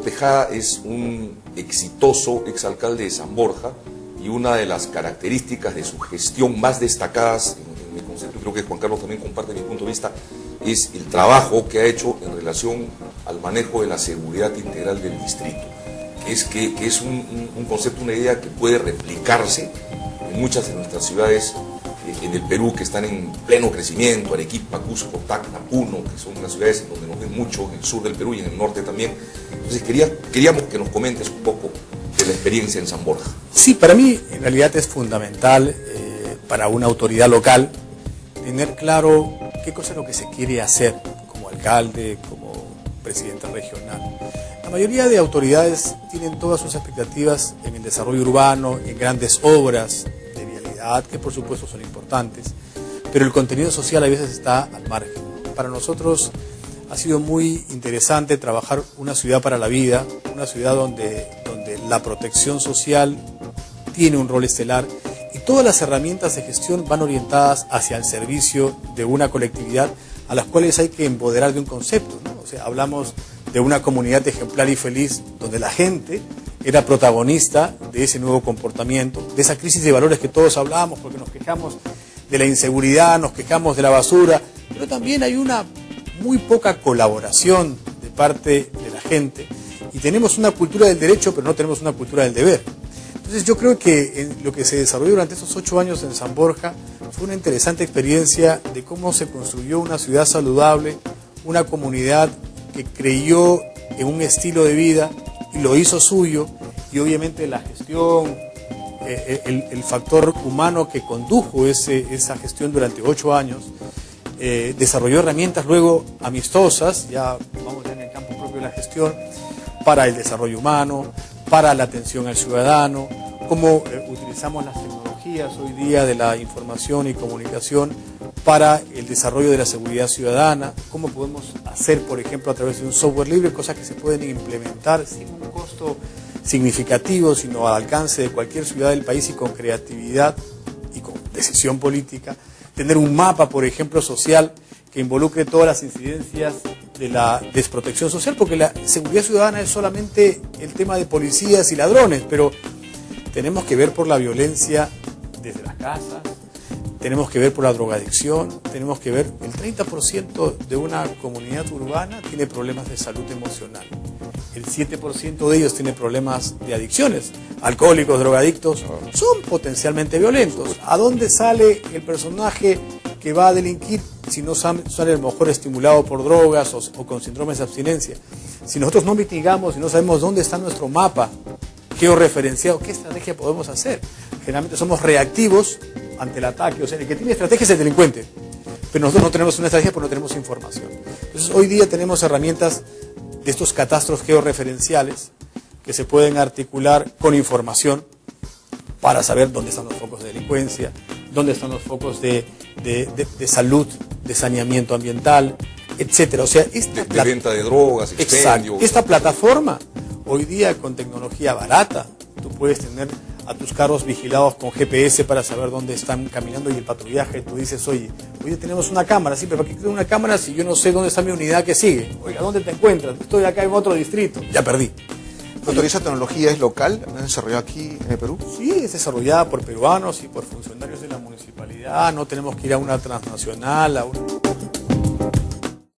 Tejada es un exitoso exalcalde de San Borja y una de las características de su gestión más destacadas, en mi concepto, creo que Juan Carlos también comparte mi punto de vista, es el trabajo que ha hecho en relación al manejo de la seguridad integral del distrito, que es un concepto, una idea que puede replicarse en muchas de nuestras ciudades en el Perú, que están en pleno crecimiento: Arequipa, Cusco, Tacna, Puno, que son unas ciudades en donde nos ven mucho, en el sur del Perú y en el norte también. Entonces queríamos que nos comentes un poco de la experiencia en San Borja. Sí, para mí en realidad es fundamental para una autoridad local tener claro qué cosa es lo que se quiere hacer como alcalde, como presidente regional. La mayoría de autoridades tienen todas sus expectativas en el desarrollo urbano, en grandes obras de vialidad, que por supuesto son importantes, pero el contenido social a veces está al margen. Para nosotros ha sido muy interesante trabajar una ciudad para la vida, una ciudad donde la protección social tiene un rol estelar y todas las herramientas de gestión van orientadas hacia el servicio de una colectividad a las cuales hay que empoderar de un concepto, ¿no? O sea, hablamos de una comunidad ejemplar y feliz donde la gente era protagonista de ese nuevo comportamiento, de esa crisis de valores que todos hablamos, porque nos quejamos de la inseguridad, nos quejamos de la basura, pero también hay una muy poca colaboración de parte de la gente y tenemos una cultura del derecho, pero no tenemos una cultura del deber. Entonces yo creo que lo que se desarrolló durante estos 8 años en San Borja fue una interesante experiencia de cómo se construyó una ciudad saludable, una comunidad que creyó en un estilo de vida y lo hizo suyo, y obviamente la gestión, el factor humano que condujo esa gestión durante 8 años, desarrolló herramientas luego amistosas, ya vamos en el campo propio de la gestión, para el desarrollo humano, para la atención al ciudadano, cómo utilizamos las tecnologías hoy día de la información y comunicación para el desarrollo de la seguridad ciudadana, cómo podemos hacer, por ejemplo, a través de un software libre, cosas que se pueden implementar sin un costo significativo, sino al alcance de cualquier ciudad del país y con creatividad y con decisión política. Tener un mapa, por ejemplo, social que involucre todas las incidencias de la desprotección social, porque la seguridad ciudadana es solamente el tema de policías y ladrones, pero tenemos que ver por la violencia desde las casas, tenemos que ver por la drogadicción, tenemos que ver, el 30% de una comunidad urbana tiene problemas de salud emocional, el 7% de ellos tiene problemas de adicciones, alcohólicos, drogadictos, son potencialmente violentos. ¿A dónde sale el personaje que va a delinquir si no sale a lo mejor estimulado por drogas o con síndromes de abstinencia? Si nosotros no mitigamos y no sabemos dónde está nuestro mapa georreferenciado, ¿qué estrategia podemos hacer? Generalmente somos reactivos ante el ataque, o sea, el que tiene estrategia es el delincuente, pero nosotros no tenemos una estrategia porque no tenemos información. Entonces hoy día tenemos herramientas de estos catastros georreferenciales que se pueden articular con información para saber dónde están los focos de delincuencia, dónde están los focos de salud, de saneamiento ambiental, etcétera. O sea, de venta de drogas, expendio. Esta plataforma, hoy día con tecnología barata, tú puedes tener a tus carros vigilados con GPS para saber dónde están caminando y el patrullaje. Tú dices, oye, hoy tenemos una cámara, sí, pero ¿para qué tengo una cámara si yo no sé dónde está mi unidad que sigue? Oiga, ¿dónde te encuentras? Estoy acá en otro distrito, ya perdí. Doctor, ¿esa tecnología es local? ¿La han desarrollado aquí en el Perú? Sí, es desarrollada por peruanos y por funcionarios de la municipalidad. No tenemos que ir a una transnacional, a una...